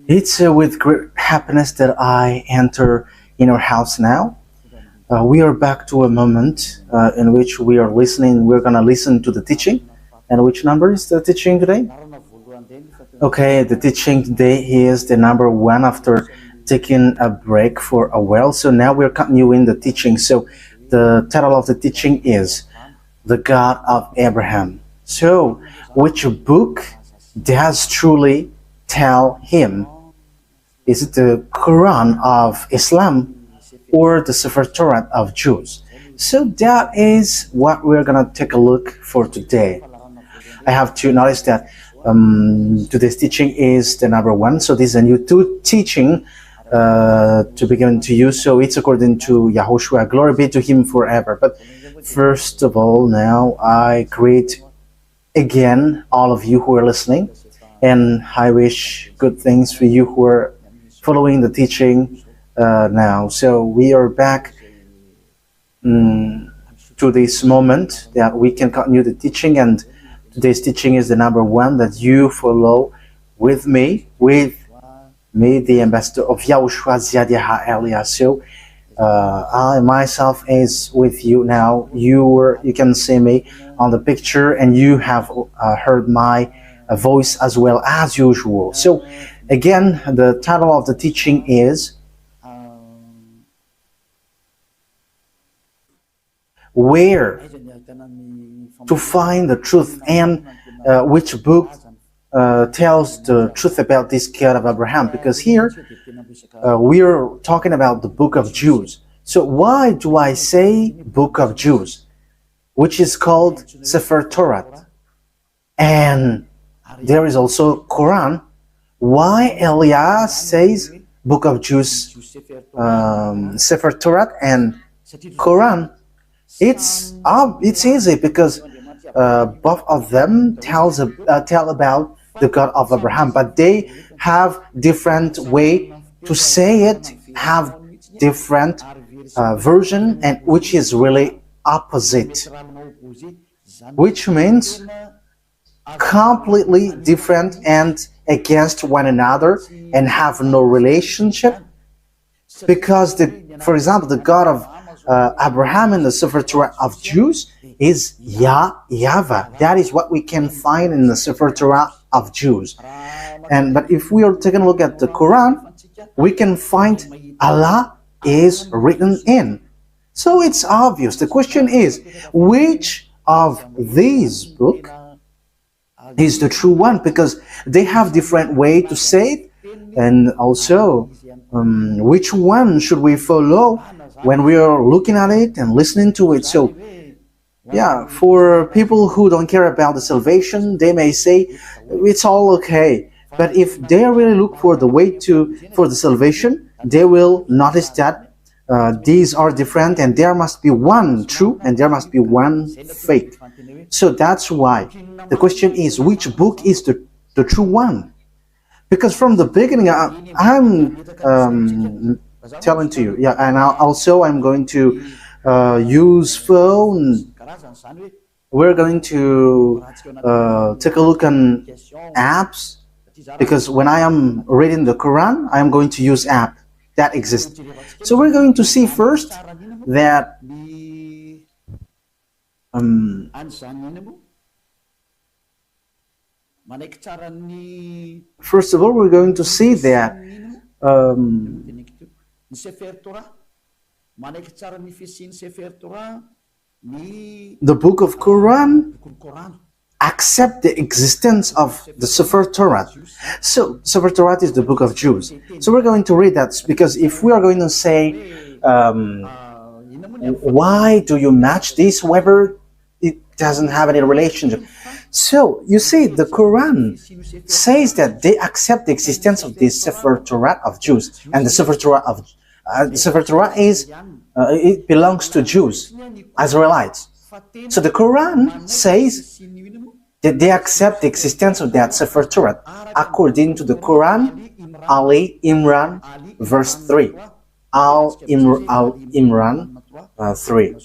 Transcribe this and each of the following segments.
It's with great happiness that I enter in our house now. We are back to a moment in which we are listening. We're going to listen to the teaching. And which number is the teaching today? Okay, the teaching today is the number one after taking a break for a while. So now we're continuing the teaching. So the title of the teaching is The God of Abraham. So, which book does truly tell him? Is it the Quran of Islam or the Sefer Torat of Jews? So that is what we're gonna take a look for today. I have to notice that today's teaching is the number one. So this is a new teaching to be given to you. So it's according to YAHOSHUAH. Glory be to him forever. But first of all, now I greet again all of you who are listening, and I wish good things for you who are following the teaching now. So we are back to this moment that we can continue the teaching, and today's teaching is the number one that you follow with me, the ambassador of YAHOSHUAH Ziadiha Elia. So I myself is with you now. You can see me on the picture, and you have heard my voice as well as usual. So again, the title of the teaching is Where to Find the Truth, and which book tells the truth about this God of Abraham, because here we're talking about the book of Jews. So why do I say book of Jews, which is called Sefer Torat, and there is also Quran? Why Elias says book of Jews, Sefer Torat and Quran? It's easy because both of them tell about the God of Abraham, but they have different way to say it, have different version, and which is really opposite, which means completely different and against one another and have no relationship. Because for example, the God of Abraham in the Sefer Torah of Jews is YAHVAH. That is what we can find in the Sefer Torah of Jews. But if we are taking a look at the Quran, we can find Allah is written in. So it's obvious. The question is, which of these books is the true one? Because they have different way to say it, and also which one should we follow when we are looking at it and listening to it. So yeah, for people who don't care about the salvation, they may say it's all okay. But if they really look for the way for the salvation, they will notice that these are different, and there must be one true and there must be one fake. So that's why the question is, which book is the true one? Because from the beginning, I'm telling to you, yeah, and also I'm going to use phone. We're going to take a look on apps, because when I am reading the Quran, I am going to use app that exists. So we're going to see first that first of all, we're going to see that the book of Quran accept the existence of the Sefer Torah. So Sefer Torah is the book of Jews. So we're going to read that, because if we are going to say why do you match this, whether it doesn't have any relationship. So you see, the Quran says that they accept the existence of the Sefer Torah of Jews, and the Sefer Torah is it belongs to Jews, Israelites. So the Quran says that they accept the existence of that Sefer Torah according to the Quran, Ali Imran, verse 3. Imran 3.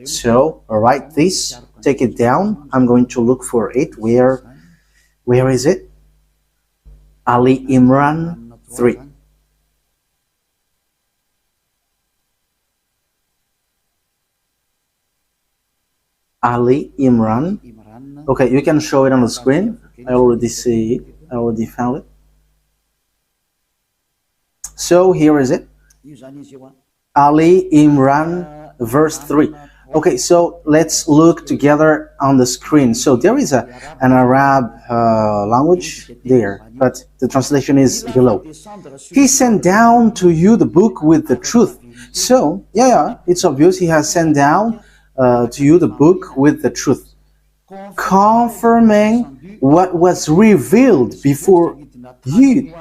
So write this, take it down. I'm going to look for it. Where is it? Ali Imran 3. Ali Imran. Okay, you can show it on the screen. I already see it. I already found it. So here is it. Ali Imran, verse 3. Okay, so let's look together on the screen. So there is an Arab language there, but the translation is below. He sent down to you the book with the truth. So, yeah, it's obvious he has sent down to you the book with the truth, confirming what was revealed before you.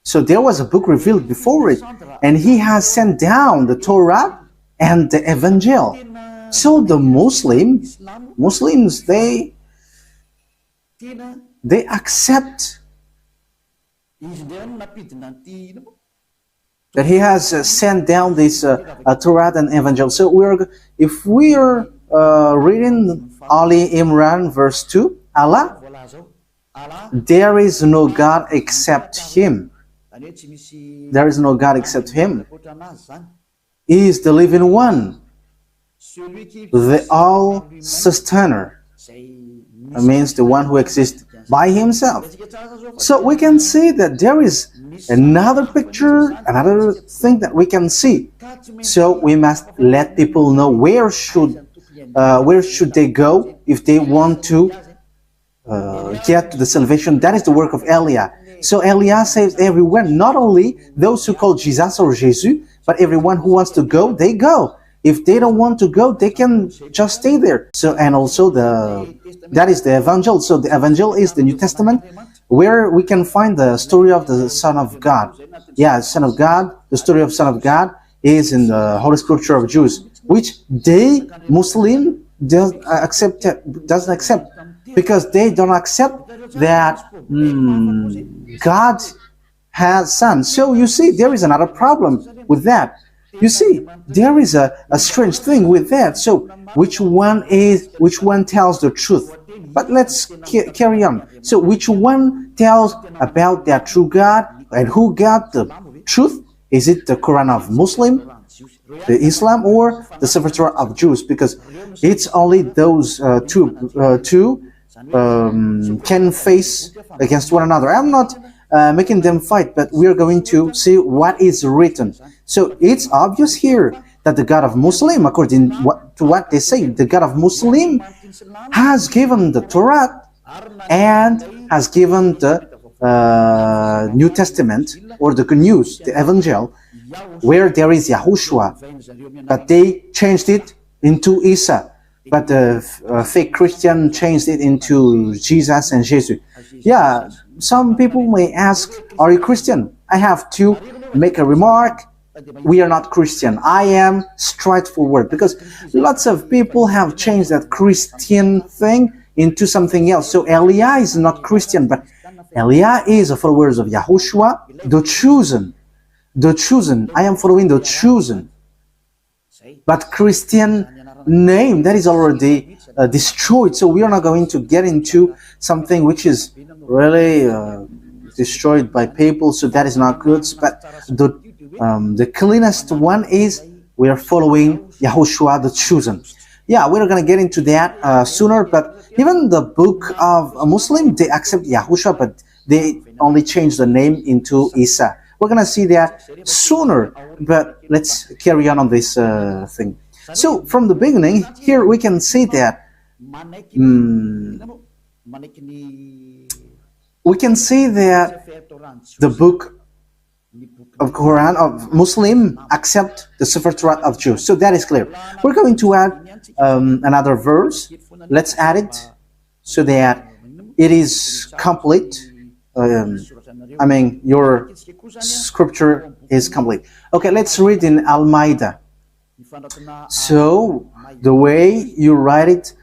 So there was a book revealed before it, and he has sent down the Torah and the Evangel. So the Muslims, they accept that he has sent down this Torah and Evangel. So if we are reading Ali Imran verse 2, Allah, there is no God except Him. There is no God except Him. He is the living one, the all-sustainer. It means the one who exists by Himself. So we can see that there is another picture, another thing that we can see. So we must let people know where should they go if they want to get to the salvation. That is the work of Elia. So Elia saves everyone, not only those who call Jesus or Jesus, but everyone who wants to go, they go. If they don't want to go, they can just stay there. So, and also that is the Evangel. So the Evangel is the New Testament, where we can find the story of the Son of God. Yeah, Son of God. The story of Son of God is in the Holy Scripture of Jews, which they Muslim doesn't accept, because they don't accept that God has Son. So you see, there is another problem with that. You see, there is a strange thing with that. So which one tells the truth? But let's carry on. So which one tells about that true God, and who got the truth? Is it the Quran of Muslim, the Islam, or the Sefer Torah of Jews? Because it's only those two can face against one another. I'm not making them fight, but we are going to see what is written. So it's obvious here that the God of Muslim, according to what they say, the God of Muslim has given the Torah and has given the New Testament, or the Good News, the Evangel, where there is YAHOSHUAH, but they changed it into Isa. But the fake Christian changed it into Jesus and Jesus. Yeah, some people may ask, are you Christian? I have to make a remark. We are not Christian. I am straightforward, because lots of people have changed that Christian thing into something else. So Elia is not Christian, but Elia is a follower of YAHOSHUAH, the chosen. The chosen. I am following the chosen. But Christian name, that is already destroyed. So we are not going to get into something which is really destroyed by people. So that is not good. But the cleanest one is we are following YAHOSHUAH, the chosen. Yeah, we're going to get into that sooner. But even the book of a Muslim, they accept YAHOSHUAH, but they only change the name into Isa. We're going to see that sooner, but let's carry on this thing. So from the beginning, here we can see that the book of Quran of Muslim accept the Sefer Torah of Jews. So that is clear. We're going to add another verse. Let's add it so that it is complete. Your scripture is complete. Okay, let's read in Al-Ma'idah. So the way you write it,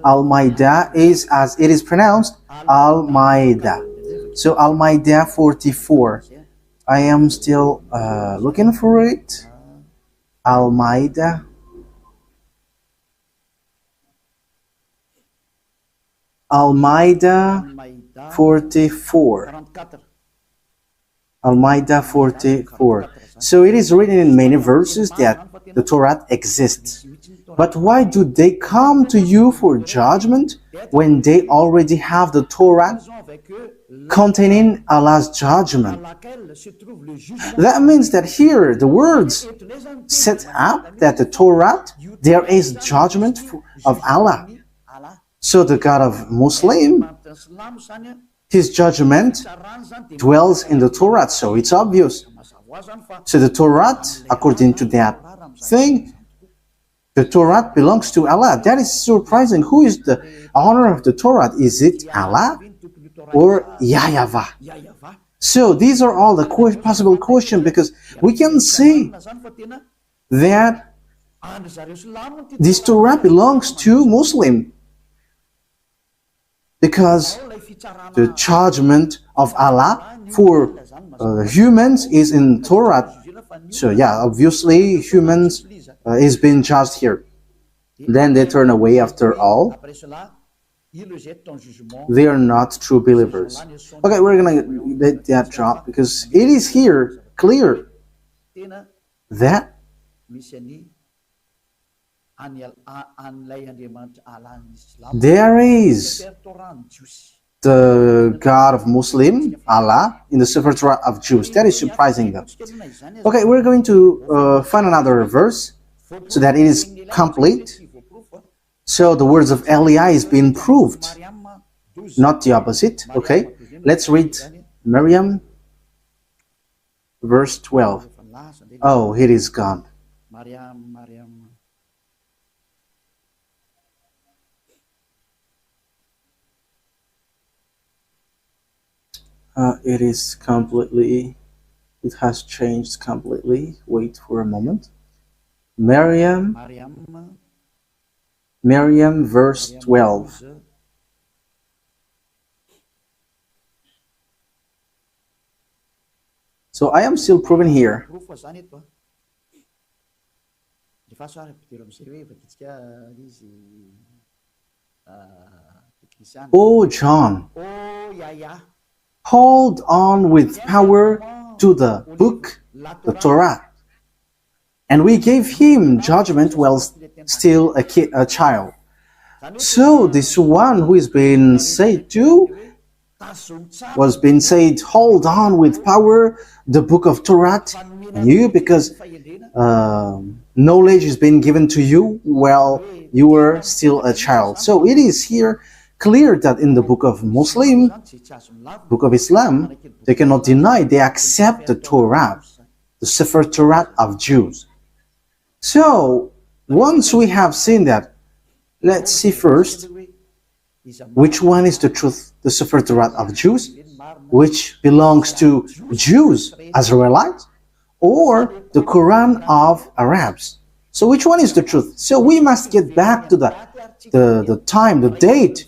Al-Ma'idah, is as it is pronounced, Al-Ma'idah. So Al-Ma'idah 44. I am still looking for it. Al-Ma'idah. Al-Ma'idah 44. Al-Ma'idah 44. So it is written in many verses that the Torah exists. But why do they come to you for judgment when they already have the Torah containing Allah's judgment? That means that here the words set up that the Torah, there is judgment of Allah. So the God of Muslim, his judgment dwells in the Torah, so it's obvious. So the Torah, according to that thing, the Torah belongs to Allah. That is surprising. Who is the owner of the Torah? Is it Allah or YAHVAH? So these are all the possible questions, because we can see that this Torah belongs to Muslim, because the judgment of Allah for humans is in Torah. So yeah, obviously humans is being judged here. Then they turn away after all. They are not true believers. Okay, we're gonna let that drop, because it is here clear that there is the God of Muslim, Allah, in the Sefer Torah of Jews. That is surprising though. Okay, we're going to find another verse so that it is complete. So the words of Eliah is being proved, not the opposite. Okay, let's read Miriam, verse 12. Oh, it is gone. It is completely, it has changed completely. Wait for a moment. Miriam, verse 12. So I am still proving here. Oh, John, hold on with power to the book, the Torah. And we gave him judgment while still a child. So this one who is being said to was being said, hold on with power the book of Torah. And you, because knowledge is being given to you while you were still a child. So it is here clear that in the book of Muslim, book of Islam, they cannot deny, they accept the Torah, the Sefer Torah of Jews. So once we have seen that, let's see first which one is the truth, the Sefer Torah of Jews, which belongs to Jews, Israelites, or the Quran of Arabs. So which one is the truth? So we must get back to the time, the date,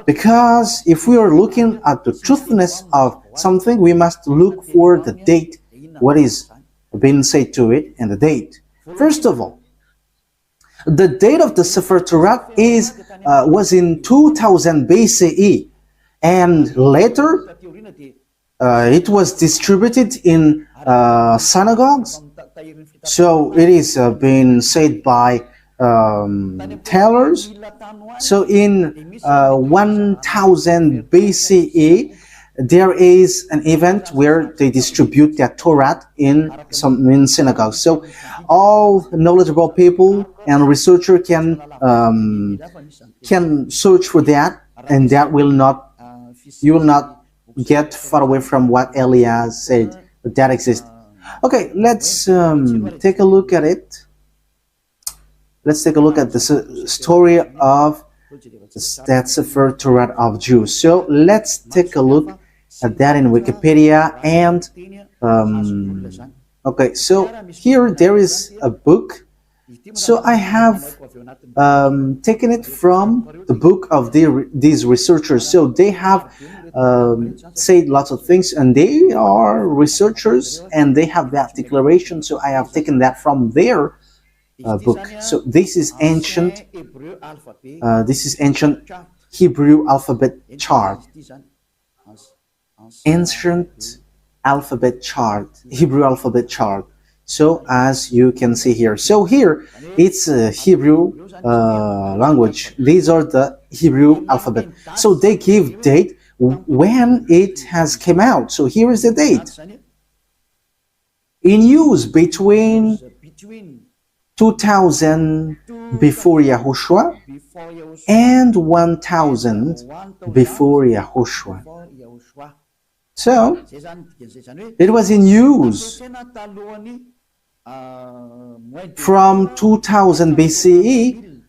because if we are looking at the truthness of something, we must look for the date, what is being said to it, and the date. First of all, the date of the Sefer Torah was in 2000 BCE, and later it was distributed in synagogues. So it is being said by tailors. So in 1000 BCE, there is an event where they distribute their Torah in synagogues. So all knowledgeable people and researcher can search for that, and that will not, you will not get far away from what Eliah said that exists. Okay, let's take a look at it. Let's take a look at the story of that Sefer Torah of Jews. So let's take a look at that in Wikipedia. And okay, so here there is a book. So I have taken it from the book of these researchers. So they have said lots of things, and they are researchers, and they have that declaration. So I have taken that from their book. So this is ancient. This is ancient Hebrew alphabet chart. Ancient alphabet chart, Hebrew alphabet chart. So as you can see here, so here it's a Hebrew language. These are the Hebrew alphabet. So they give date when it has came out. So here is the date. In use between 2000 before Yahushua and 1000 before Yahushua. So it was in use from 2000 BCE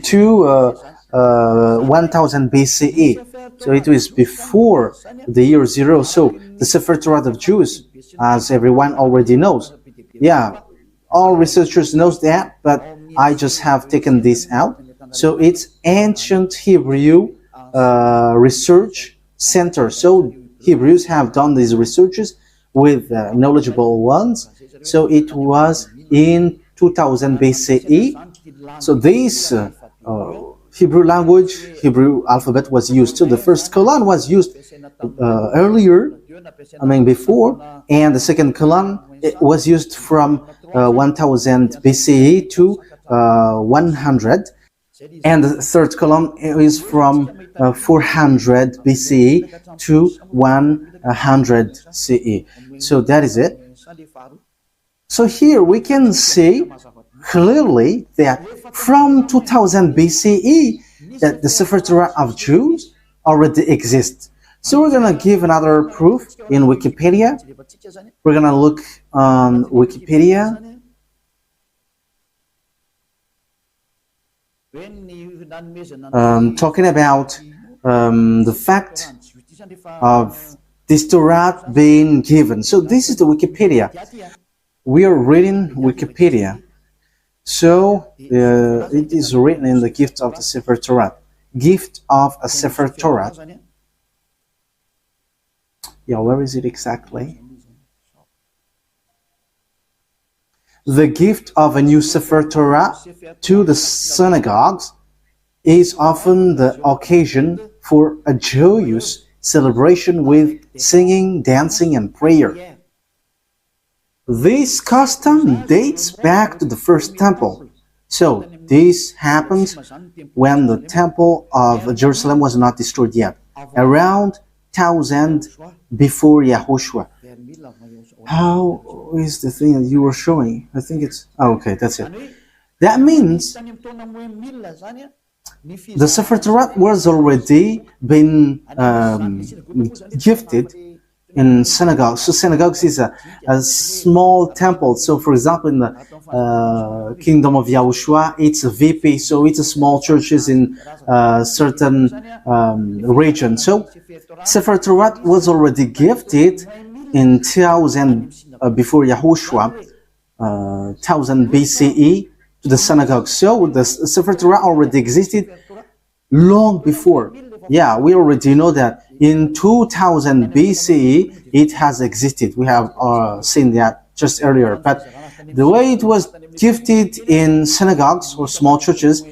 to 1000 BCE. So it was before the year 0. So the Sefer Torat of Jews, as everyone already knows. Yeah, all researchers knows that, but I just have taken this out. So it's ancient Hebrew research center. So Hebrews have done these researches with knowledgeable ones. So it was in 2000 BCE. So this Hebrew language, Hebrew alphabet was used. So the first colon was used earlier, before, and the second colon it was used from 1000 BCE to 100, and the third column is from 400 BCE to 100 CE. So that is it. So here we can see clearly that from 2000 BCE that the Sefer Torah of Jews already exists. So we're going to give another proof in Wikipedia. We're going to look on Wikipedia. Talking about the fact of this Torah being given. So this is the Wikipedia. We are reading Wikipedia. So it is written in the gift of the Sefer Torah. Gift of a Sefer Torah. Yeah, where is it exactly? The gift of a new Sefer Torah to the synagogues is often the occasion for a joyous celebration with singing, dancing, and prayer. This custom dates back to the first temple. So this happened when the temple of Jerusalem was not destroyed yet, around 1000 before Yahushua. How is the thing that you were showing? I think it's... Oh, okay, that's it. That means the Sefer Torah was already been gifted in synagogues. So synagogues is a small temple. So for example, in the kingdom of YAHOSHUAH, it's a VP. So it's a small churches in certain region. So Sefer Torah was already gifted in 1000 before Yahushua, 1000 BCE to the synagogue. So the Sefer Torah already existed long before. Yeah, we already know that in 2000 BCE it has existed. We have seen that just earlier. But the way it was gifted in synagogues or small churches,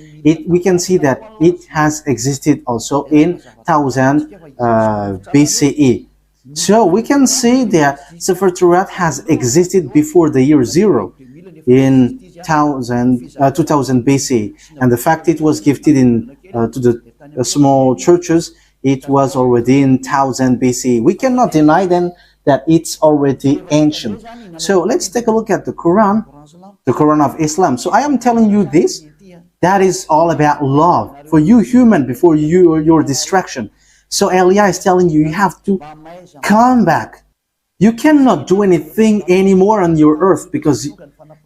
we can see that it has existed also in 1000 BCE. So we can see that Sefer Torah has existed before the year 0 in 2000 BC, and the fact it was gifted in to the small churches, it was already in 1000 BC. We cannot deny then that it's already ancient. So let's take a look at the Quran of Islam. So I am telling you this, that is all about love for you human before your distraction. So Elia is telling you, you have to come back. You cannot do anything anymore on your earth because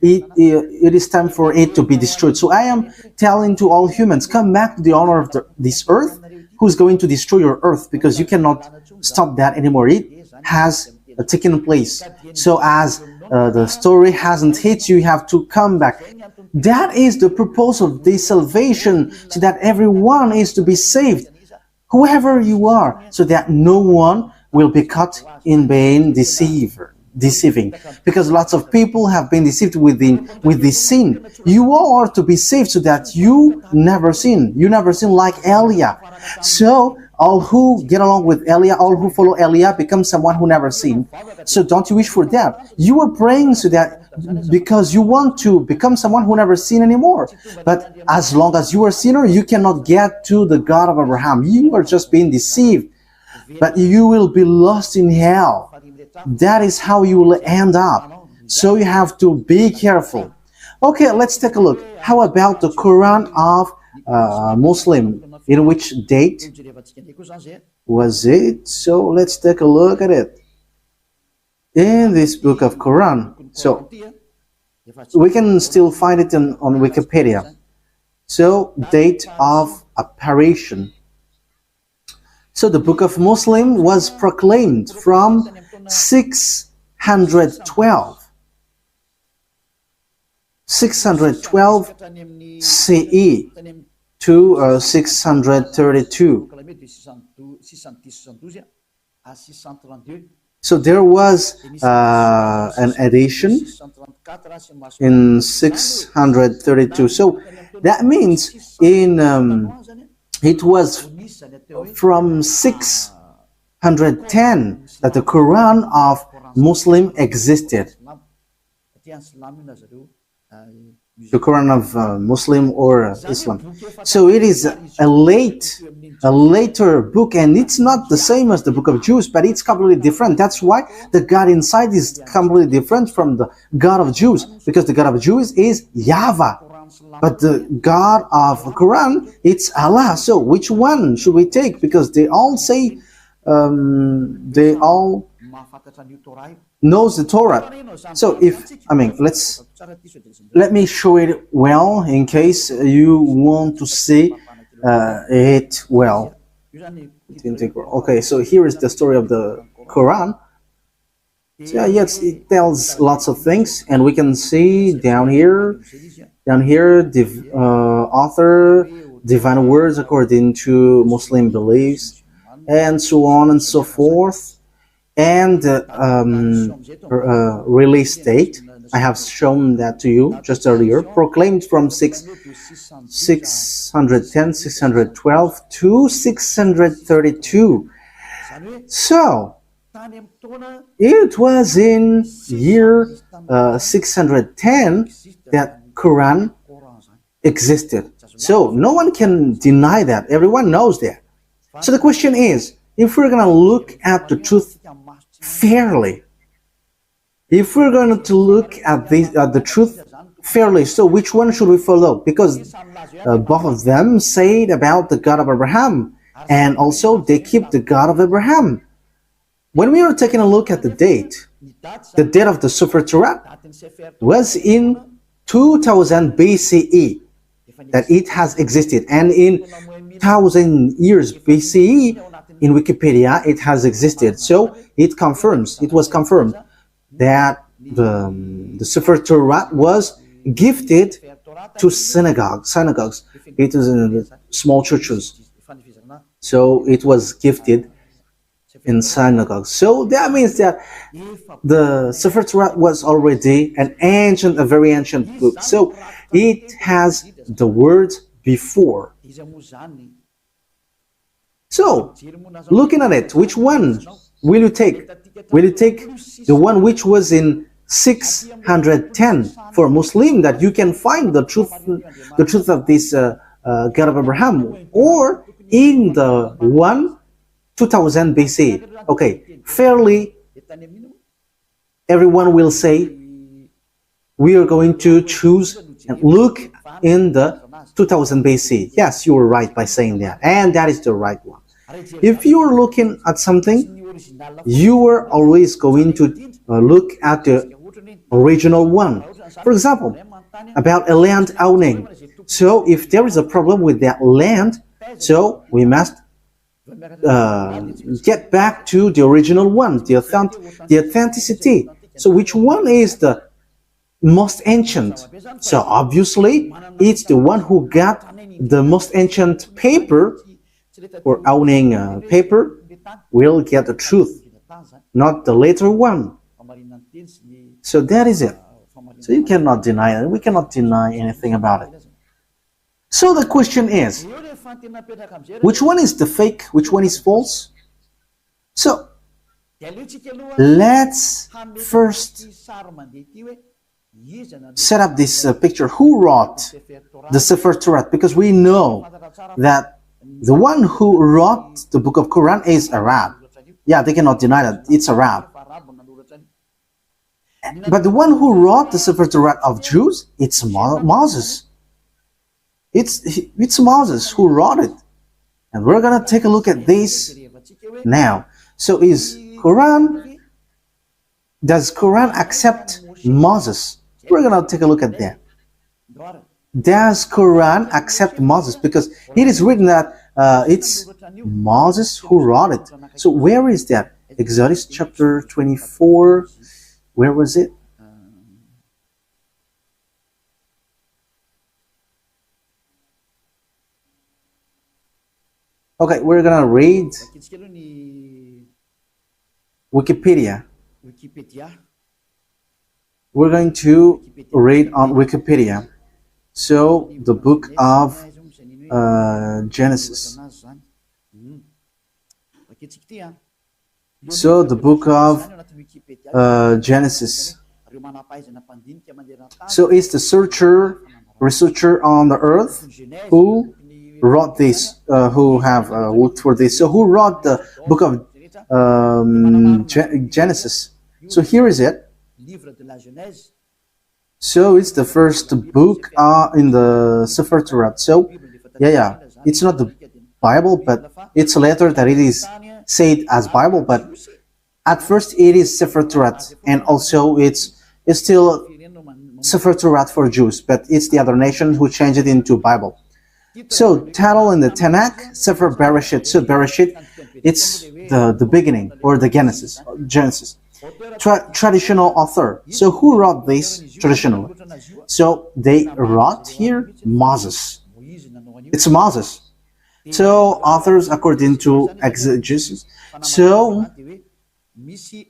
it is time for it to be destroyed. So I am telling to all humans, come back to the owner of this earth, who's going to destroy your earth, because you cannot stop that anymore. It has taken place. So as the story hasn't hit you, you have to come back. That is the purpose of this salvation, so that everyone is to be saved, whoever you are, so that no one will be caught in being deceiving, because lots of people have been deceived with this sin. You are to be saved so that you never sin like Elia. So all who get along with Elia, all who follow Elia, become someone who never sinned. So don't you wish for that? You are praying so that because you want to become someone who never sinned anymore. But as long as you are a sinner, you cannot get to the God of Abraham. You are just being deceived. But you will be lost in hell. That is how you will end up. So you have to be careful. Okay, let's take a look. How about the Quran of Muslim? In which date was it? So let's take a look at it. In this book of Quran. So we can still find it on Wikipedia. So date of apparition. So the book of Muslim was proclaimed from 612 CE to 632. So there was an edition in 632. So that means it was from 610 that the Quran of Muslim existed. The Quran of Muslim or Islam. So it is a later book, and it's not the same as the book of Jews, but it's completely different. That's why the God inside is completely different from the God of Jews, because the God of Jews is YAHVAH, but the God of the Quran, it's Allah. So which one should we take? Because they all say, they all knows the Torah. So let me show it well in case you want to see it well. Okay, so here is the story of the Quran. So yeah, yes, it tells lots of things, and we can see down here, the author, divine words according to Muslim beliefs, and so on and so forth. And release date, I have shown that to you just earlier, proclaimed from 610, 612 to 632. So it was in year 610 that Quran existed. So no one can deny that. Everyone knows that. So the question is, if we're going to look at the truth fairly, if we're going to look at the truth fairly, so which one should we follow? Because both of them say about the God of Abraham, and also they keep the God of Abraham. When we are taking a look at the date of the Sefer Torat was in 2000 BCE that it has existed, and in 1000 years BCE in Wikipedia it has existed. So it was confirmed that the Sefer Torat was gifted to synagogues. It is in small churches. So it was gifted in synagogues. So that means that the Sefer Torat was already a very ancient book. So it has the words before. So, looking at it, which one will you take? Will you take the one which was in 610 for Muslim, that you can find the truth of this God of Abraham, or in the 2000 BC? Okay, fairly, everyone will say we are going to choose and look in the 2000 BC. Yes, you were right by saying that, and that is the right one. If you are looking at something, you are always going to look at the original one. For example, about a land owning. So if there is a problem with that land, so we must get back to the original one, the authenticity. So which one is the most ancient? So obviously it's the one who got the most ancient paper, or owning paper, will get the truth, not the later one. So that is it. So you cannot deny it. We cannot deny anything about it. So the question is, which one is the fake, which one is false? So let's first set up this picture. Who wrote the Sefer Torat? Because we know that the one who wrote the book of Quran is Arab. Yeah, they cannot deny that it's Arab. But the one who wrote the Sefer Torat of Jews, it's Moses. It's Moses who wrote it. And we're going to take a look at this now. So does Quran accept Moses? We're going to take a look at that. Does Quran accept Moses? Because it is written that it's Moses who wrote it. So where is that? Exodus chapter 24. Where was it? Okay, we're gonna read Wikipedia. We're going to read on Wikipedia. So the book of Genesis. So the book of Genesis. So it's the researcher on the earth who wrote this, who have worked for this. So who wrote the book of Genesis? So here is it. So it's the first book in the Sefer Torat. So yeah, it's not the Bible, but it's a letter that it is said as Bible, but at first it is Sefer Torat, and also it's still Sefer Torat for Jews, but it's the other nation who changed it into Bible. So title in the Tanakh, Sefer Bereshit. So Bereshit, it's the beginning, or the Genesis. Traditional author. So who wrote this traditionally? So they wrote here Moses. It's Moses. So authors according to exegesis. So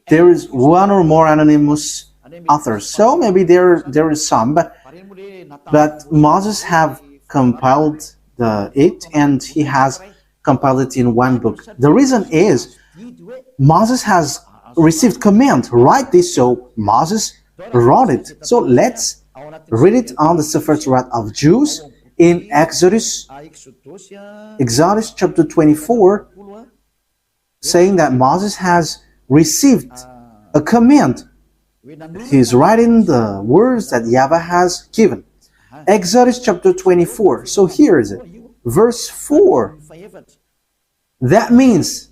there is one or more anonymous authors. So maybe there is some, but Moses have compiled it, and he has compiled it in one book. The reason is Moses has received command, write this, so Moses wrote it. So let's read it on the Sefer Torat of Jews in Exodus chapter 24, saying that Moses has received a command. He's writing the words that YAHVAH has given. Exodus chapter 24. So here is it. Verse 4. That means,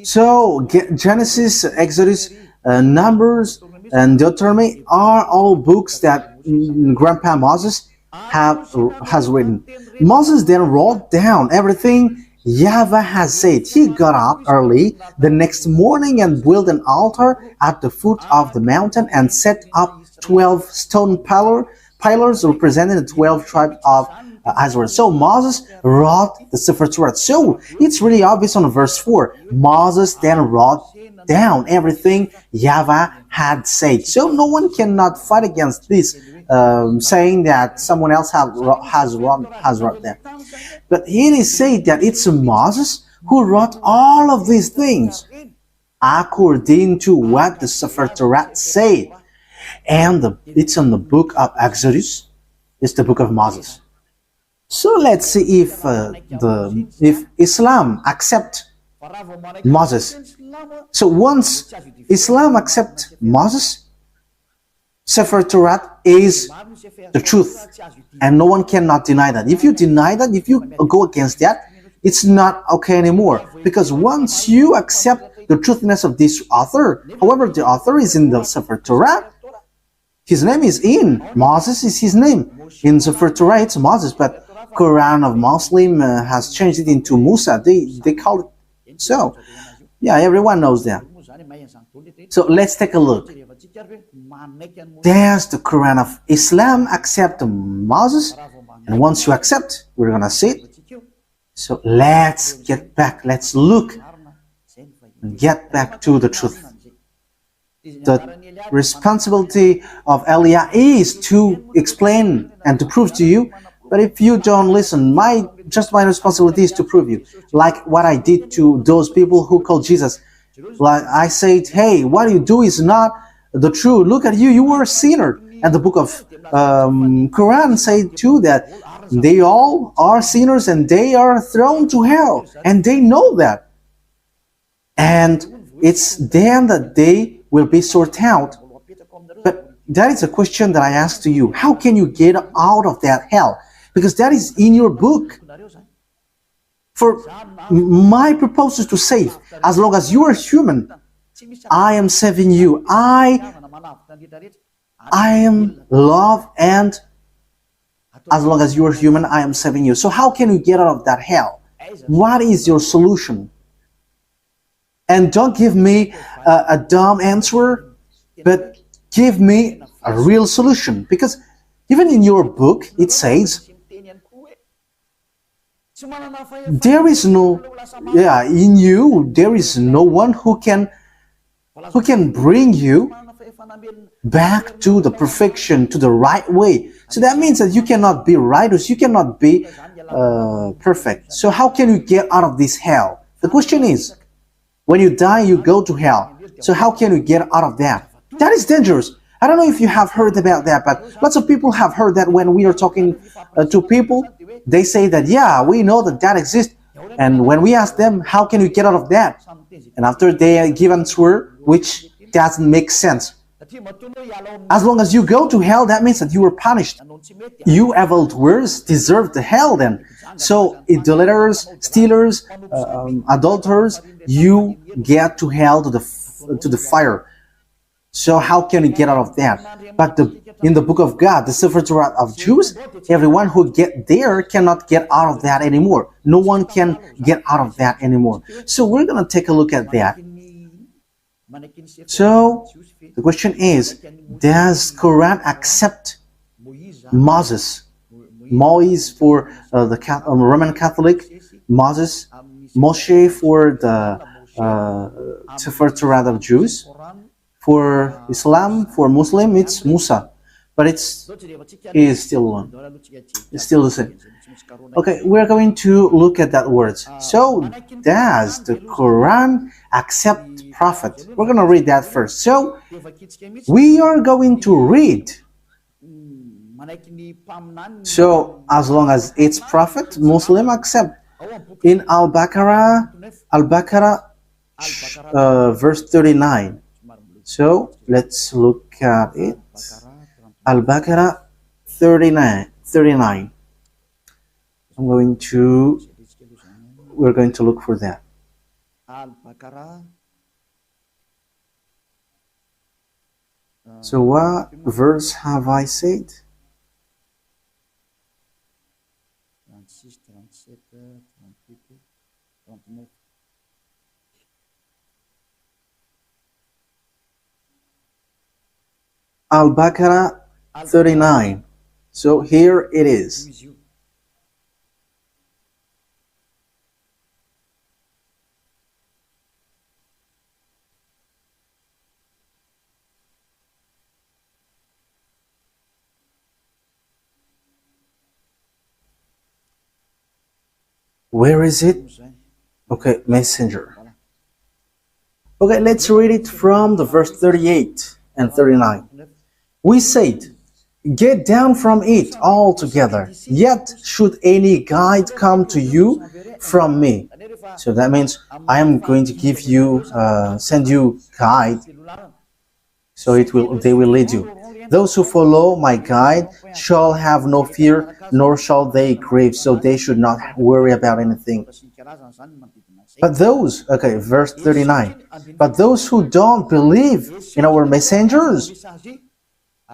so Genesis, Exodus, Numbers, and Deuteronomy are all books that Grandpa Moses has written. Moses then wrote down everything YAHVAH has said. He got up early the next morning and built an altar at the foot of the mountain and set up 12 stone pillars representing the 12 tribes of Israel. So Moses wrote the Sefer Torat. So it's really obvious on verse 4. Moses then wrote down everything YAHVAH had said. So no one cannot fight against this, saying that someone else has wrote that. But it is said that it's Moses who wrote all of these things according to what the Sefer Torat said. And it's in the book of Exodus. It's the book of Moses. So let's see if Islam accept Moses. So once Islam accept Moses, Sefer Torat is the truth, and no one cannot deny that. If you deny that, if you go against that, it's not okay anymore. Because once you accept the truthiness of this author, however, the author is in the Sefer Torat, his name is in. Moses is his name. In Sefer Torat, it's Moses, but Quran of Muslim has changed it into Musa. They call it so. Yeah, everyone knows that. So let's take a look. Does the Quran of Islam accept Moses? And once you accept, we're going to see it. So let's get back. Let's look and get back to the truth. The responsibility of Elia is to explain and to prove to you. But if you don't listen, my responsibility is to prove you. Like what I did to those people who called Jesus. Like I said, hey, what you do is not the truth. Look at you, you were a sinner. And the book of Quran said too that they all are sinners and they are thrown to hell. And they know that. And it's then that they will be sorted out. But that is a question that I ask to you. How can you get out of that hell? Because that is in your book. For my purpose is to save. As long as you are human, I am saving you. I am love, and as long as you are human, I am saving you. So how can you get out of that hell? What is your solution? And don't give me a dumb answer, but give me a real solution. Because even in your book, it says, there is no, in you, there is no one who can bring you back to the perfection, to the right way. So that means that you cannot be righteous, you cannot be perfect. So how can you get out of this hell? The question is, when you die, you go to hell. So how can you get out of that? That is dangerous. I don't know if you have heard about that, but lots of people have heard that when we are talking to people, they say that, yeah, we know that that exists. And when we ask them, how can you get out of that? And after they give an answer which doesn't make sense. As long as you go to hell, that means that you were punished. You evildoers deserve the hell then. So idolaters, stealers, adulterers, you get to hell, to the fire. So how can you get out of that? But in the book of God, the silver Torat of Jews, everyone who get there cannot get out of that anymore. No one can get out of that anymore. So we're going to take a look at that. So the question is, does Quran accept Moses for the Roman Catholic, Moses, Moshe for the Sefer Torat of Jews? For Islam, for Muslim, it's Musa, but it is still one. It's still the same. Okay, we're going to look at that words. So, does the Quran accept prophet? We're going to read that first. So, we are going to read. So, as long as it's prophet, Muslim accept. In Al-Baqarah, verse 39. So let's look at it. Al-Baqarah 39. We're going to look for that. So what verse have I said? Al-Baqarah 39. So here it is. Where is it? Okay, messenger. Okay, let's read it from the verse 38 and 39. We said, get down from it altogether, yet should any guide come to you from me. So that means I am going to give you, send you guide, so they will lead you. Those who follow my guide shall have no fear, nor shall they grieve, so they should not worry about anything. But those, okay, verse 39, but those who don't believe in our messengers,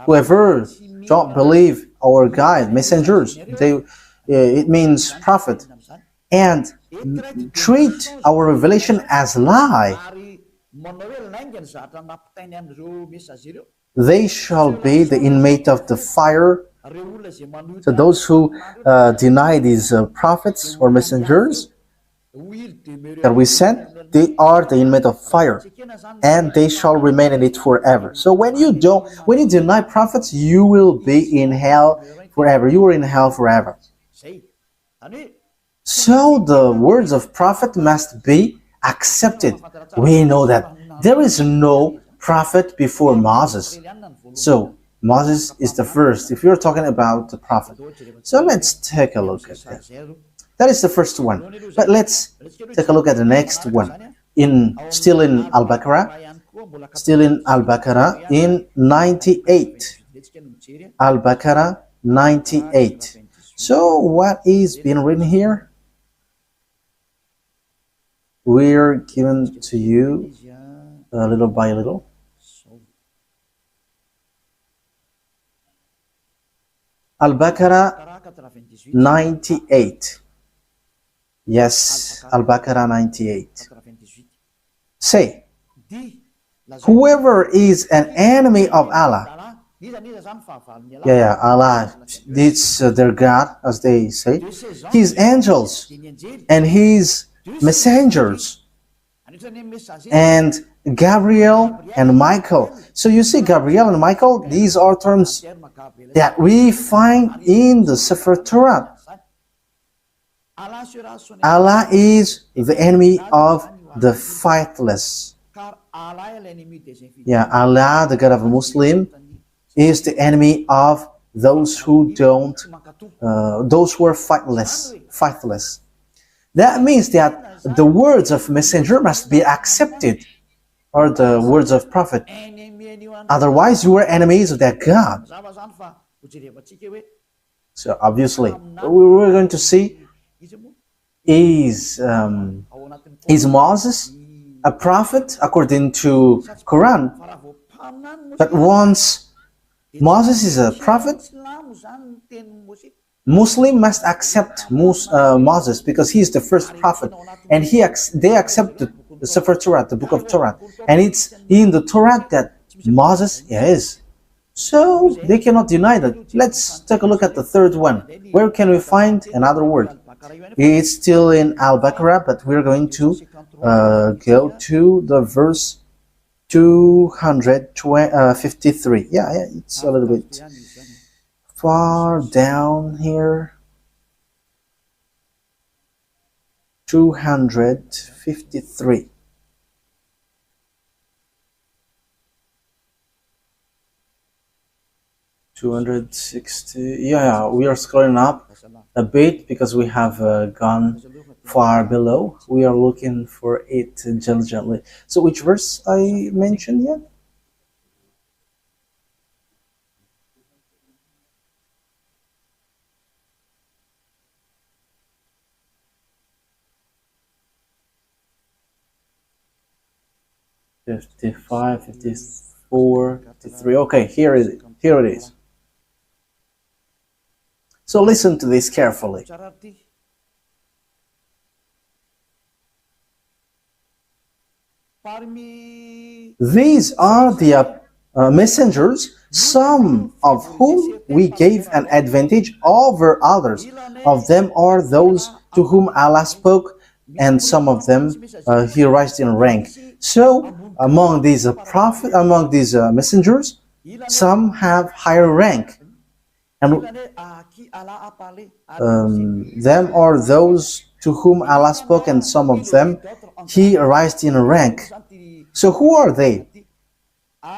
whoever don't believe our guide, messengers, it means prophet, and treat our revelation as lie, they shall be the inmate of the fire. So those who deny these prophets or messengers that we sent, they are the inmate of fire, and they shall remain in it forever. So when you deny prophets, you will be in hell forever. You are in hell forever. So the words of prophet must be accepted. We know that there is no prophet before Moses. So Moses is the first, if you're talking about the prophet. So let's take a look at that. That is the first one. But let's take a look at the next one. Still in Al-Baqarah. Still in Al-Baqarah in 98. Al-Baqarah 98. So what is being written here? We're given to you little by little. Al-Baqarah 98. Yes, Al-Baqarah 98. Say, whoever is an enemy of Allah, Allah, it's their God, as they say, his angels and his messengers, and Gabriel and Michael. So you see, Gabriel and Michael, these are terms that we find in the Sefer Torat. Allah is the enemy of the faithless. Yeah, Allah, the God of a Muslim, is the enemy of those who don't, those who are faithless. That means that the words of messenger must be accepted, or the words of prophet. Otherwise, you are enemies of that God. So obviously, we're going to see, is Moses a prophet according to Quran? But once Moses is a prophet, Muslim must accept Moses because he is the first prophet, and they accept the Sefer Torah, the book of Torah, and it's in the Torah that Moses is. So they cannot deny that. Let's take a look at the third one. Where can we find another word? It's still in Al-Baqarah, but we're going to go to the verse 253. Yeah, it's a little bit far down here. 253. Yeah, we are scrolling up a bit because we have gone far below. We are looking for it diligently. So which verse I mentioned yet? "55, 54, 53. Okay, here it is. So listen to this carefully. These are the messengers, some of whom we gave an advantage over others. Of them are those to whom Allah spoke, and some of them He raised in rank. So among these messengers, some have higher rank. And them are those to whom Allah spoke, and some of them He raised in rank. So who are they?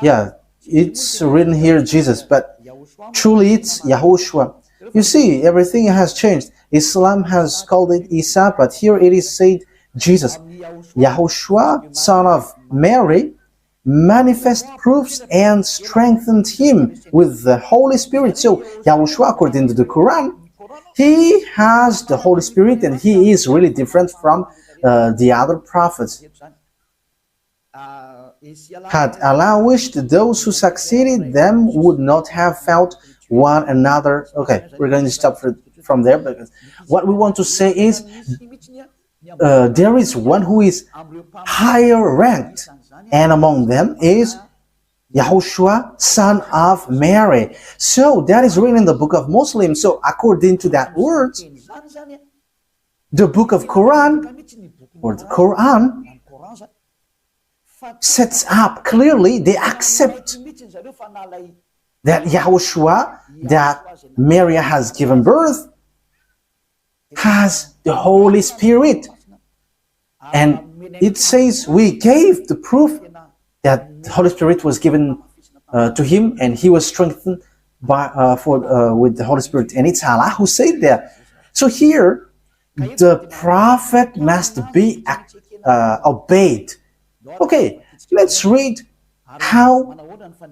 Yeah, it's written here Jesus, but truly it's YAHOSHUAH. You see, everything has changed. Islam has called it Isa, but here it is said Jesus. YAHOSHUAH, son of Mary, manifest proofs and strengthened him with the Holy Spirit. So YAHOSHUAH, according to the Quran, he has the Holy Spirit, and he is really different from the other prophets. Had Allah wished, those who succeeded them would not have felt one another. Okay, we're going to stop from there, because what we want to say is there is one who is higher ranked, and among them is YAHOSHUAH, son of Mary. So that is written in the book of Muslims. So according to that word, the book of Quran, or the Quran, sets up clearly, they accept that YAHOSHUAH, that Mary has given birth, has the Holy Spirit. And it says we gave the proof that the Holy Spirit was given to him, and he was strengthened by with the Holy Spirit. And it's Allah who said that. So here, the prophet must be obeyed. Okay, let's read how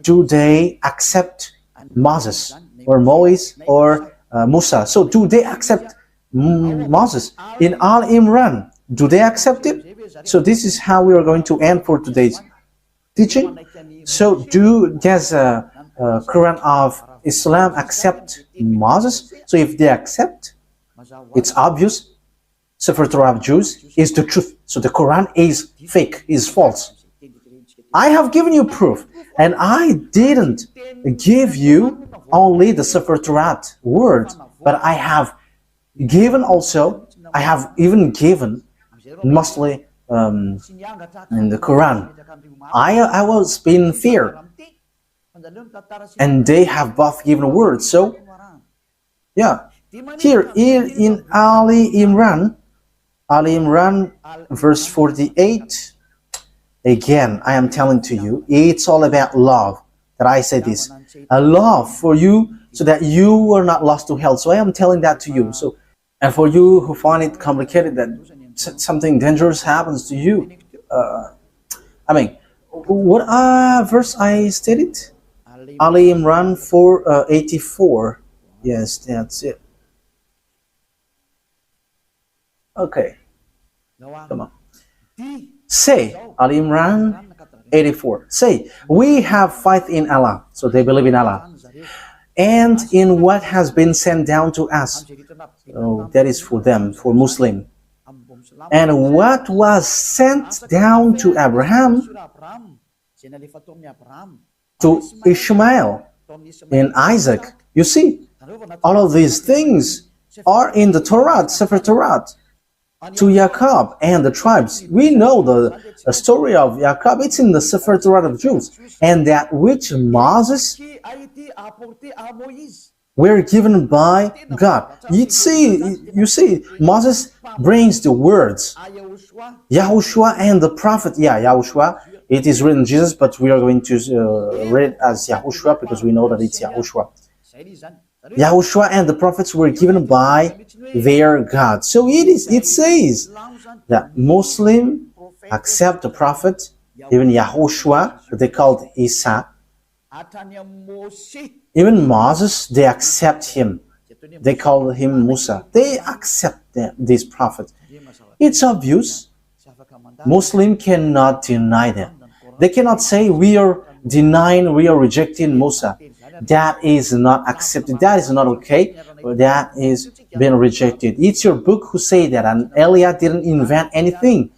do they accept Moses or Moise or Musa. So do they accept Moses in Al Imran? Do they accept it? So this is how we are going to end for today's teaching. So does Quran of Islam accept Moses? So if they accept, it's obvious Sefer Torah of Jews is the truth. So the Quran is fake, is false. I have given you proof, and I didn't give you only the Sefer Torah word, but I have given also, I have even given mostly in the Quran. I was in fear, and they have both given words. So yeah, here in Ali Imran verse 48, again I am telling to you, it's all about love. That I say this, a love for you so that you are not lost to hell. So I am telling that to you. So, and for you who find it complicated that something dangerous happens to you, I mean, what verse I stated? Ali Imran 4:84. Yes, that's it. Okay, come on. Say, Ali Imran 84. Say, we have faith in Allah. So they believe in Allah. And in what has been sent down to us. So that is for them, for Muslim. And what was sent down to Abraham, to Ishmael, and Isaac. You see, all of these things are in the Torah, Sefer Torah. To Jacob and the tribes. We know the story of Jacob. It's in the Sefer Torah of Jews. And that which Moses were given by God. You see, Moses brings the words. YAHOSHUAH and the prophet. Yeah, YAHOSHUAH. It is written Jesus, but we are going to read it as YAHOSHUAH because we know that it's YAHOSHUAH. YAHOSHUAH and the prophets were given by their God. So it says that Muslim accept the prophet, even YAHOSHUAH, they called Isa. Even Moses, they accept him. They call him Musa. They accept this prophet. It's obvious. Muslim cannot deny them. They cannot say we are denying, we are rejecting Musa. That is not accepted. That is not okay. That is being rejected. It's your book who say that, and Eliah didn't invent anything.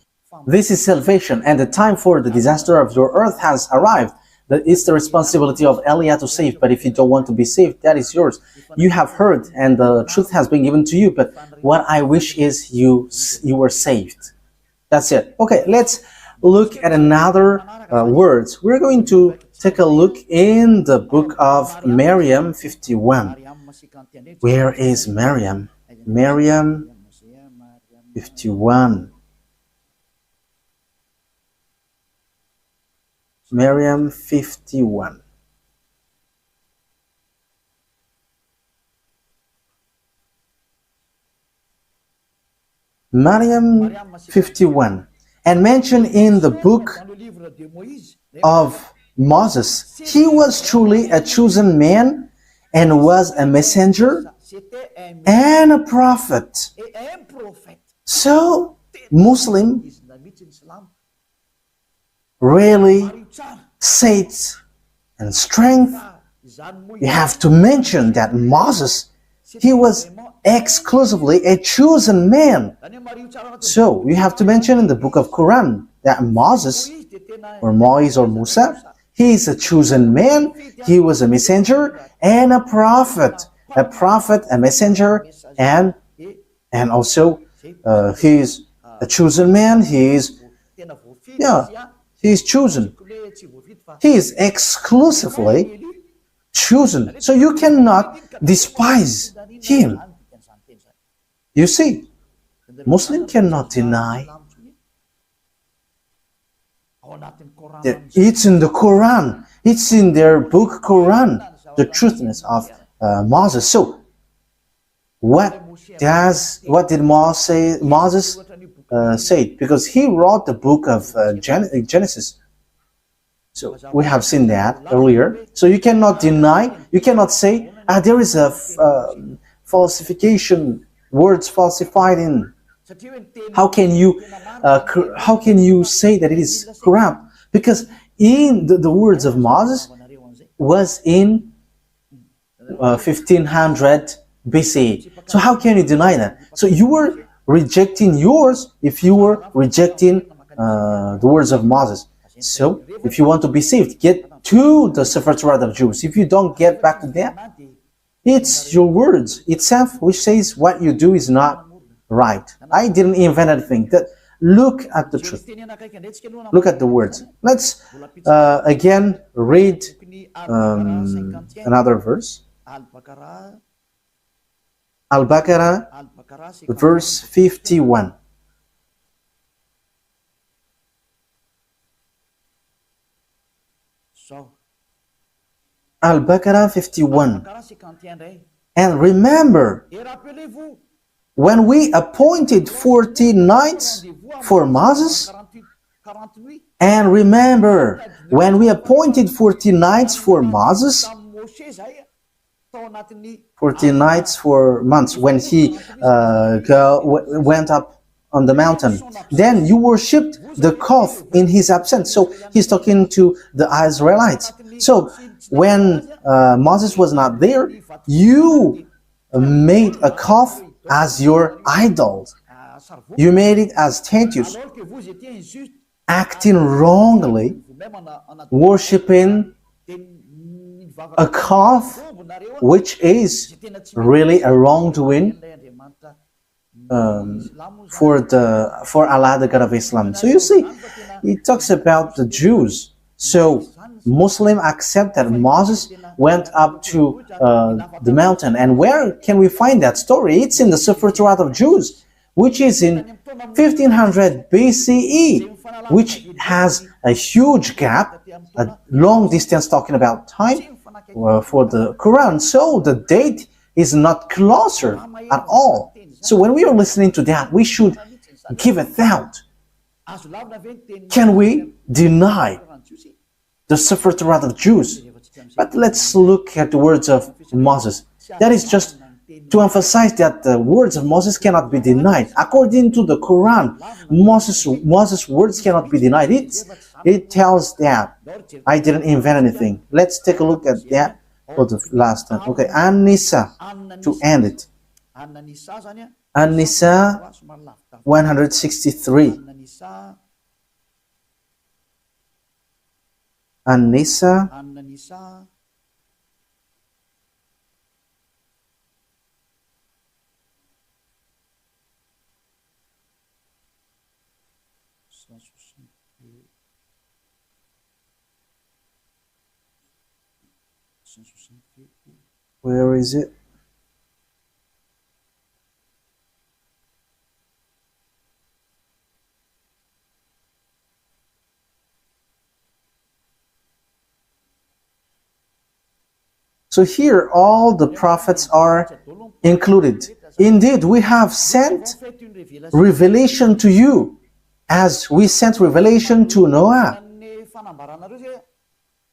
This is salvation, and the time for the disaster of your earth has arrived. That is the responsibility of Eliah to save. But if you don't want to be saved, that is yours. You have heard, and the truth has been given to you. But what I wish is you were saved. That's it. Okay, let's look at another words. We're going to take a look in the book of Miriam 51. Where is Miriam? Miriam 51. Miriam 51. Miriam 51. And mentioned in the book of Moses, he was truly a chosen man and was a messenger and a prophet. So, Muslim really says and strength, you have to mention that Moses, he was exclusively a chosen man. So, you have to mention in the book of Quran that Moses, or Moise or Musa, he is a chosen man, he was a messenger and a prophet, a messenger, and also he is a chosen man, he He is chosen. He is exclusively chosen. So you cannot despise him. You see, Muslim cannot deny that it's in the Quran. It's in their book Quran, the truthness of Moses. So what did Moses say? Because he wrote the book of Genesis. So we have seen that earlier. So you cannot deny, you cannot say, there is a falsification, words falsified in. How can you say that it is corrupt? Because in the words of Moses was in 1500 BCE. So how can you deny that? So you were rejecting yours if you were rejecting the words of Moses. So if you want to be saved, get to the Sefer Torat of Jews. If you don't get back to that, it's your words itself which says what you do is not right. I didn't invent anything. Look at the truth. Look at the words. Let's again read another verse. Al-Baqarah, verse 51. Al-Baqarah 51. And remember, when we appointed 40 nights for Moses, and remember, when we appointed 40 nights for Moses, 40 nights for months, when he went up on the mountain, then you worshipped the calf in his absence. So he's talking to the Israelites. So when Moses was not there, you made a calf as your idol. You made it as statues, acting wrongly, worshipping a calf, which is really a wrongdoing for Allah, the God of Islam. So you see, it talks about the Jews. So Muslims accept that Moses went up to the mountain. And where can we find that story? It's in the Sefer Torat of Jews, which is in 1500 BCE, which has a huge gap, a long distance talking about time for the Quran. So the date is not closer at all. So when we are listening to that, we should give a thought. Can we deny the Sefer Torat of Jews? But let's look at the words of Moses. That is just to emphasize that the words of Moses cannot be denied. According to the Quran, Moses' words cannot be denied. It tells that. I didn't invent anything. Let's take a look at that for the last time. Okay, An-Nisa, to end it. An-Nisa 163. An-Nisa where is it? So here all the prophets are included. Indeed, we have sent revelation to you as we sent revelation to Noah.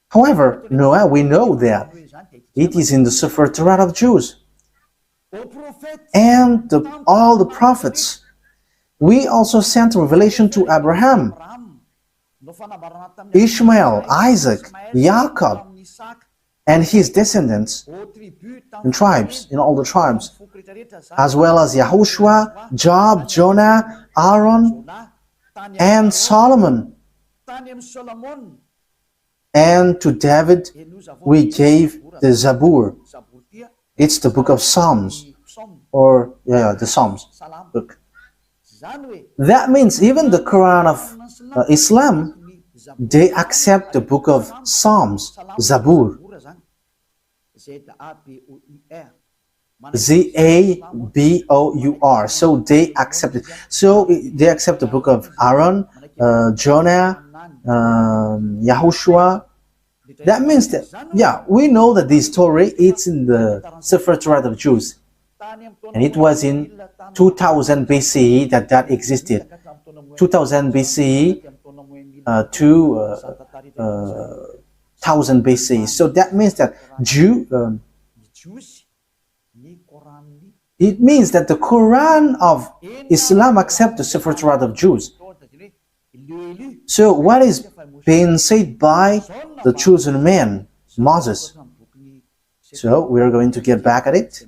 However, Noah, we know that it is in the Sefer Torat of Jews. And all the prophets. We also sent revelation to Abraham, Ishmael, Isaac, Jacob, and his descendants in tribes, in all the tribes, as well as YAHOSHUAH, Job, Jonah, Aaron, and Solomon. And to David we gave the Zabur. It's the book of Psalms, or the Psalms book. That means even the Quran of Islam they accept the book of Psalms, Zabur, Zabour. So they accept it. So they accept the book of Aaron, Jonah, YAHOSHUAH. That means that, yeah, we know that this story is in the Sefer Torat of Jews. And it was in 2000 BCE that existed. 2000 BCE to 1000 BCE. So that means that it means that the Quran of Islam accepts the Sefer Torat of Jews. So what is being said by the chosen man, Moses? So we are going to get back at it.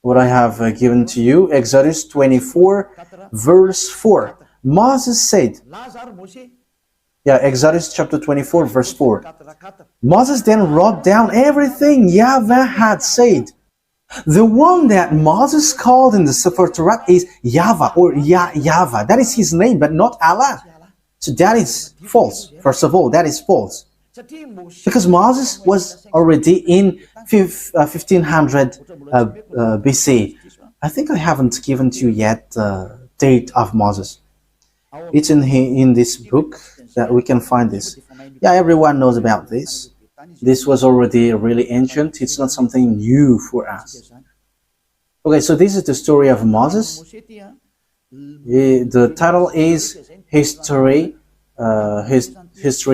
What I have given to you, Exodus 24, verse 4. Moses said, Exodus chapter 24, verse 4. Moses then wrote down everything YAHVAH had said. The one that Moses called in the Sefer Torat is YAHVAH or YAHVAH. That is his name, but not Allah. So that is false. First of all, that is false. Because Moses was already in 1500 BC. I think I haven't given to you yet the date of Moses. It's in this book that we can find this. Yeah, everyone knows about this. This was already really ancient. It's not something new for us. Okay, so this is the story of Moses. The title is History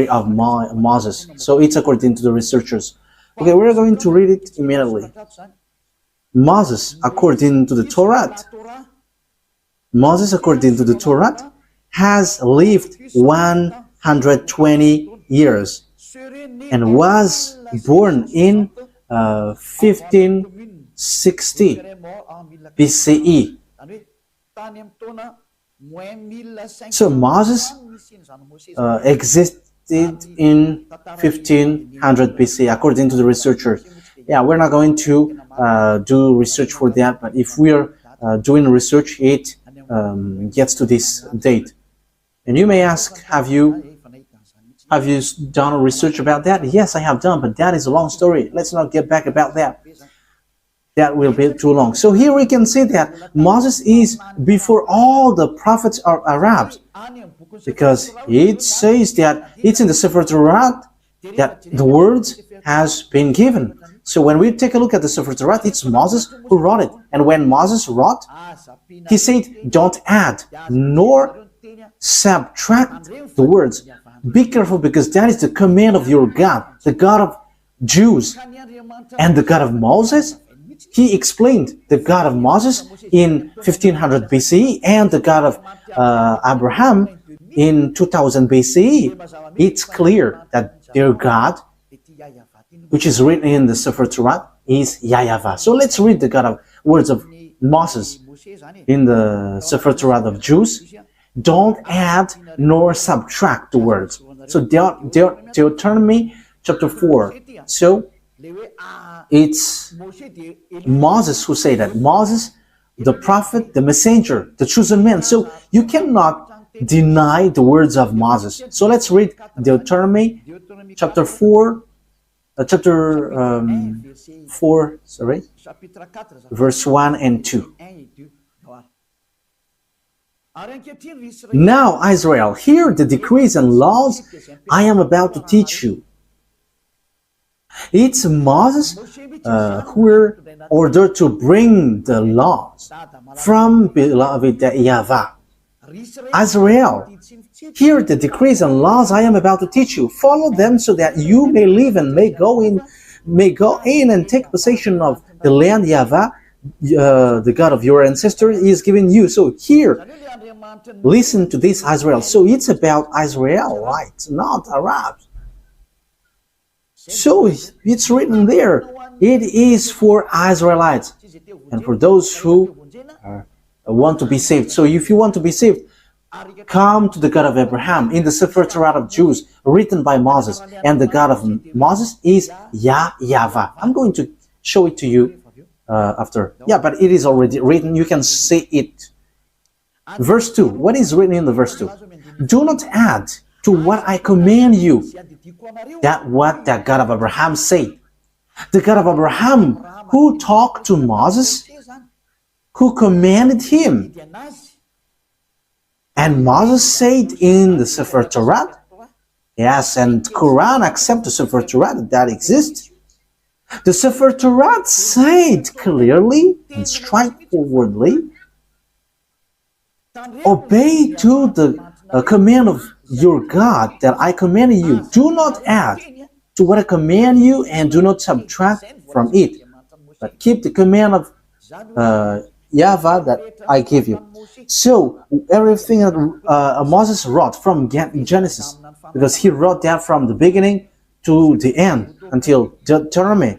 of Moses. So it's according to the researchers. Okay, we're going to read it immediately. Moses, according to the Torat, has lived 120 years and was born in 1560 BCE. So Moses existed in 1500 BC, according to the researchers. Yeah, we're not going to do research for that, but if we are doing research, it gets to this date. And you may ask, have you done research about that? Yes, I have done, but that is a long story. Let's not get back about that. That will be too long. So here we can see that Moses is before all the prophets are Arabs, because it says that it's in the Sefer Torat that the words has been given. So when we take a look at the Sefer Torat, it's Moses who wrote it. And when Moses wrote, he said, don't add nor subtract the words. Be careful, because that is the command of your God, the God of Jews. And the God of Moses, he explained the God of Moses in 1500 BCE and the God of Abraham in 2000 BCE. It's clear that their God, which is written in the Sefer Torat, is YAHVAH. So let's read the words of Moses in the Sefer Torat of Jews. Don't add nor subtract the words. So Deuteronomy chapter 4. So it's Moses who said that. Moses, the prophet, the messenger, the chosen man. So you cannot deny the words of Moses. So let's read Deuteronomy chapter 4, verse 1 and 2. Now, Israel, hear the decrees and laws I am about to teach you. It's Moses who were ordered to bring the laws from beloved YAHVAH. Israel, hear the decrees and laws I am about to teach you. Follow them so that you may live and may go in and take possession of the land YAHVAH, the God of your ancestors, is giving you. So here, listen to this, Israel. So it's about Israelites, not Arabs. So it's written there. It is for Israelites and for those who want to be saved. So if you want to be saved, come to the God of Abraham in the Sefer Torat of Jews, written by Moses. And the God of Moses is YAHVAH. I'm going to show it to you after. Yeah, but it is already written. You can see it. Verse 2. What is written in the verse 2? Do not add to what I command you. That's what the God of Abraham said. The God of Abraham who talked to Moses, who commanded him. And Moses said in the Sefer Torat, yes, and Quran accept the Sefer Torat that exists. The Sefer Torat said clearly and straightforwardly, obey to the command of your God that I command you. Do not add to what I command you and do not subtract from it, but keep the command of YAHVAH that I give you. So everything that Moses wrote from Genesis, because he wrote that from the beginning to the end until Deuteronomy,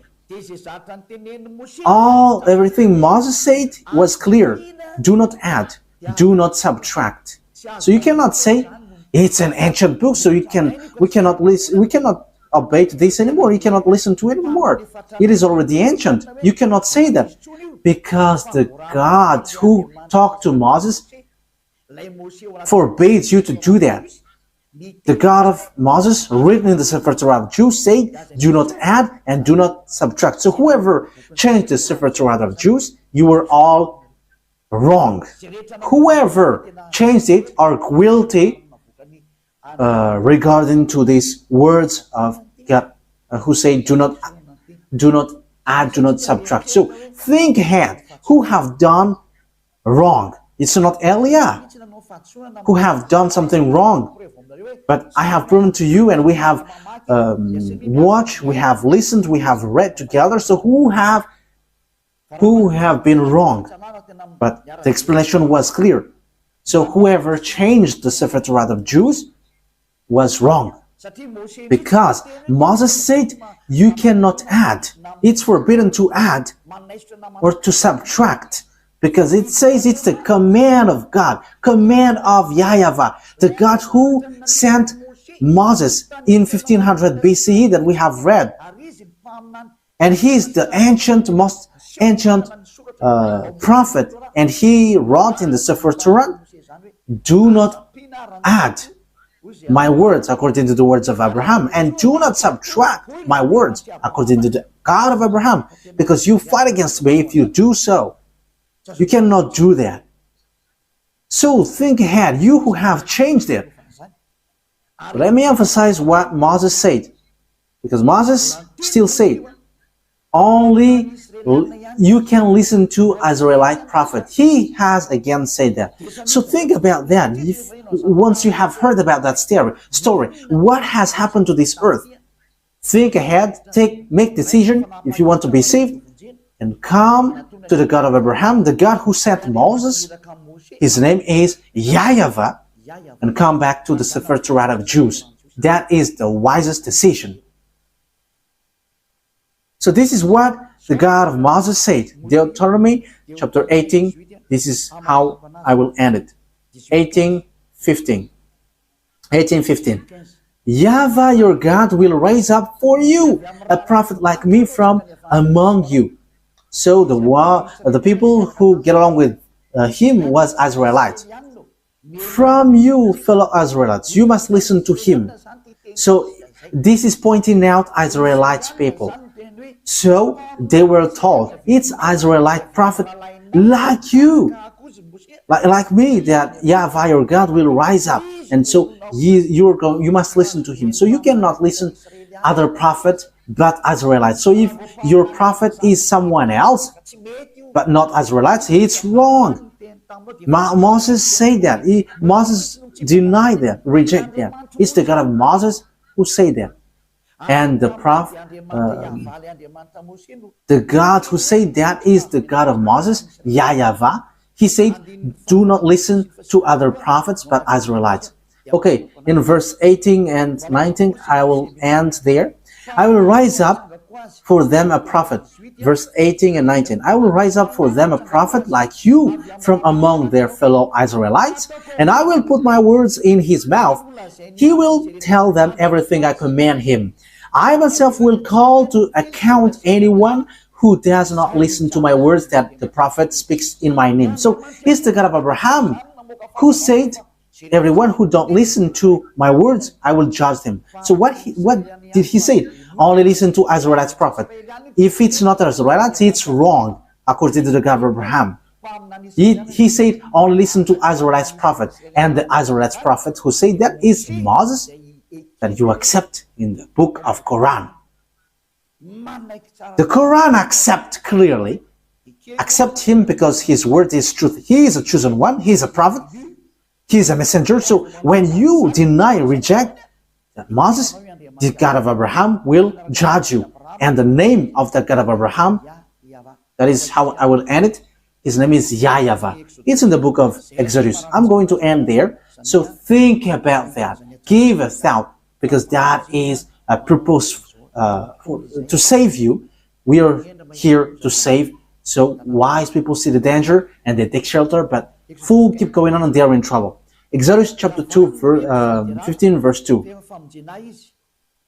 everything Moses said was clear. Do not add, do not subtract. So you cannot say it's an ancient book, so we cannot obey to this anymore. You cannot listen to it anymore. It is already ancient. You cannot say that, because the God who talked to Moses forbids you to do that. The God of Moses, written in the Sefer Torah of Jews, said, do not add and do not subtract. So whoever changed the Sefer Torah of Jews, you were all wrong. Whoever changed it are guilty regarding to these words of God, who say, do not add, do not subtract. So think ahead. Who have done wrong? It's not Eliah who have done something wrong. But I have proven to you, and we have watched, we have listened, we have read together. So who have been wrong? But the explanation was clear. So whoever changed the Sefer Torah of Jews was wrong. Because Moses said you cannot add. It's forbidden to add or to subtract. Because it says it's the command of God, command of YAHVAH, the God who sent Moses in 1500 BCE that we have read. And he is the most ancient prophet. And he wrote in the Sefer Torah, do not add my words according to the words of Abraham, and do not subtract my words according to the God of Abraham, because you fight against me if you do so. You cannot do that. So think ahead, you who have changed it. Let me emphasize what Moses said, because Moses still said, only you can listen to Israelite prophet. He has again said that. So think about that. Once you have heard about that story, what has happened to this earth? Think ahead, make decision if you want to be saved, and come to the God of Abraham, the God who sent Moses. His name is YAHVAH, and come back to the Sefer Torah of Jews. That is the wisest decision. So this is what the God of Moses said. Deuteronomy chapter 18, this is how I will end it. 18:15. YAHVAH your God will raise up for you a prophet like me from among you. So the people who get along with him was Israelites. From you, fellow Israelites, you must listen to him. So this is pointing out Israelites people. So they were told, it's Israelite prophet like you, like me, that YAHVAH your God will rise up. And so you must listen to him. So you cannot listen other prophets but Israelites. So if your prophet is someone else but not Israelites, it's wrong. Moses said that. Moses denied that, reject that. It's the God of Moses who said that. And the prophet, the God who said that is the God of Moses, YAHVAH. He said, do not listen to other prophets but Israelites. Okay, in verse 18 and 19, I will end there. I will rise up for them a prophet. Verse 18 and 19. I will rise up for them a prophet like you from among their fellow Israelites, and I will put my words in his mouth. He will tell them everything I command him. I myself will call to account anyone who does not listen to my words that the prophet speaks in my name. So it's the God of Abraham who said, Everyone who don't listen to my words, I will judge them. So what did he say? Only listen to Israelite prophet. If it's not Israelite, it's wrong, according to the God of Abraham. He said, only listen to Israelite prophet. And the Israelite prophet who said that is Moses, that you accept in the book of Quran. The Quran accept him because his word is truth. He is a chosen one. He is a prophet. He is a messenger. So when you reject that Moses, the God of Abraham will judge you. And the name of the God of Abraham, that is how I will end it. His name is YAHVAH. It's in the book of Exodus. I'm going to end there. So think about that. Give a thought, because that is a purpose to save you. We are here to save. So wise people see the danger and they take shelter, but fools keep going on and they are in trouble. Exodus chapter 2, 15 verse 2.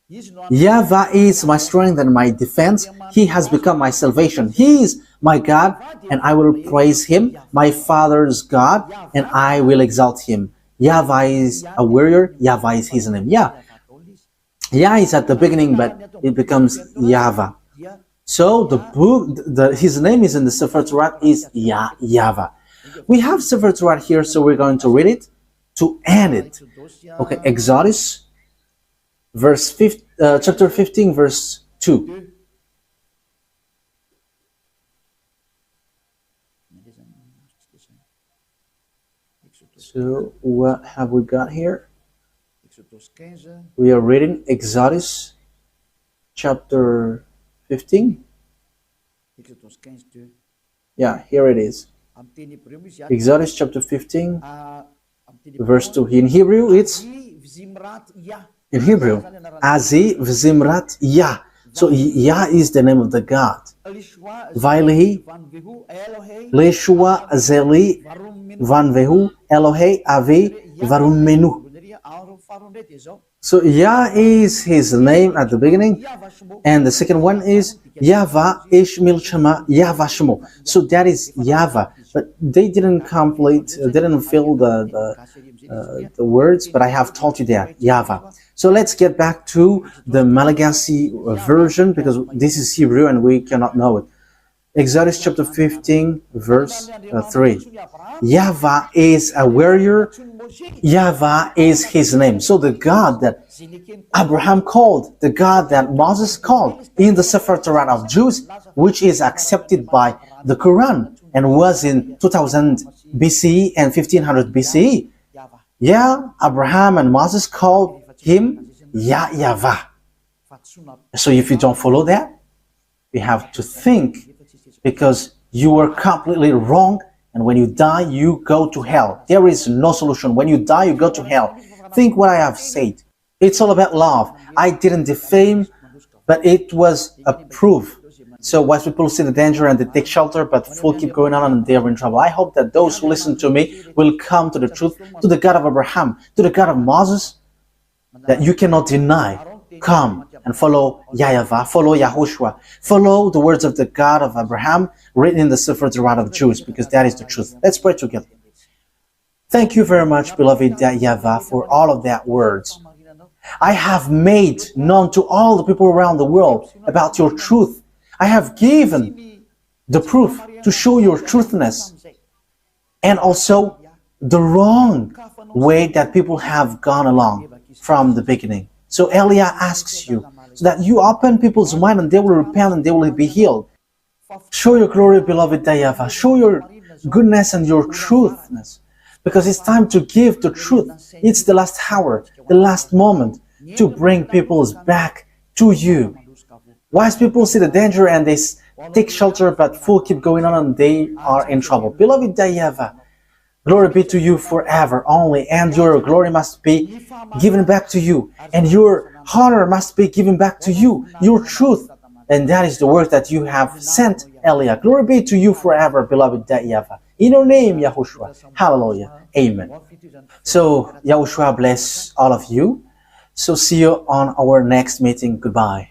YAHVAH is my strength and my defense. He has become my salvation. He is my God, and I will praise him, my father's God, and I will exalt him. YAHVAH is a warrior. YAHVAH is his name. Yah is at the beginning, but it becomes YAHVAH. So the book, his name is in the Sefer Torat is YAHVAH. We have Sefer Torat here, so we're going to read it to end it. Okay, Exodus, chapter 15, verse 2. So what have we got here? We are reading Exodus chapter 15. Yeah, here it is. Exodus chapter 15, verse 2. In Hebrew, it's Azi V'Zimrat Yah. So Yah is the name of the God. Vailehi, Leshua Zeli, Vanvehu, Elohe, Avi, Varumenu. So Yah is his name at the beginning, and the second one is YAHVAH Ishmil Shema YAHVAH Shemo. So that is YAHVAH, but they didn't fill the words, but I have told you that YAHVAH. So let's get back to the Malagasy version, because this is Hebrew and we cannot know it. Exodus chapter 15, verse 3. YAHVAH is a warrior. YAHVAH is his name. So the God that Abraham called, the God that Moses called in the Sefer Torat of Jews, which is accepted by the Quran and was in 2000 BCE and 1500 BCE. Yeah, Abraham and Moses called him YAHVAH. So if you don't follow that, you have to think, because you were completely wrong, and when you die, you go to hell. There is no solution. When you die, you go to hell. Think what I have said. It's all about love. I didn't defame, but it was a proof. So wise people see the danger and they take shelter, but fools keep going on and they are in trouble. I hope that those who listen to me will come to the truth, to the God of Abraham, to the God of Moses, that you cannot deny. Come and follow YAHVAH, follow YAHOSHUAH, follow the words of the God of Abraham written in the Sefer Torat of Jews, because that is the truth. Let's pray together. Thank you very much, beloved YAHVAH, for all of that words. I have made known to all the people around the world about your truth. I have given the proof to show your truthness, and also the wrong way that people have gone along from the beginning. So Elia asks you so that you open people's mind and they will repent and they will be healed. Show your glory, beloved YAHVAH. Show your goodness and your truthness, because it's time to give the truth. It's the last hour, the last moment to bring peoples back to you. Wise people see the danger and they take shelter, but fools keep going on and they are in trouble. Beloved YAHVAH, glory be to you forever only, and your glory must be given back to you, and your honor must be given back to you, your truth, and that is the word that you have sent, Elia. Glory be to you forever, beloved YAHVAH. In your name, YAHOSHUAH. Hallelujah. Amen. So, YAHOSHUAH bless all of you. So see you on our next meeting. Goodbye.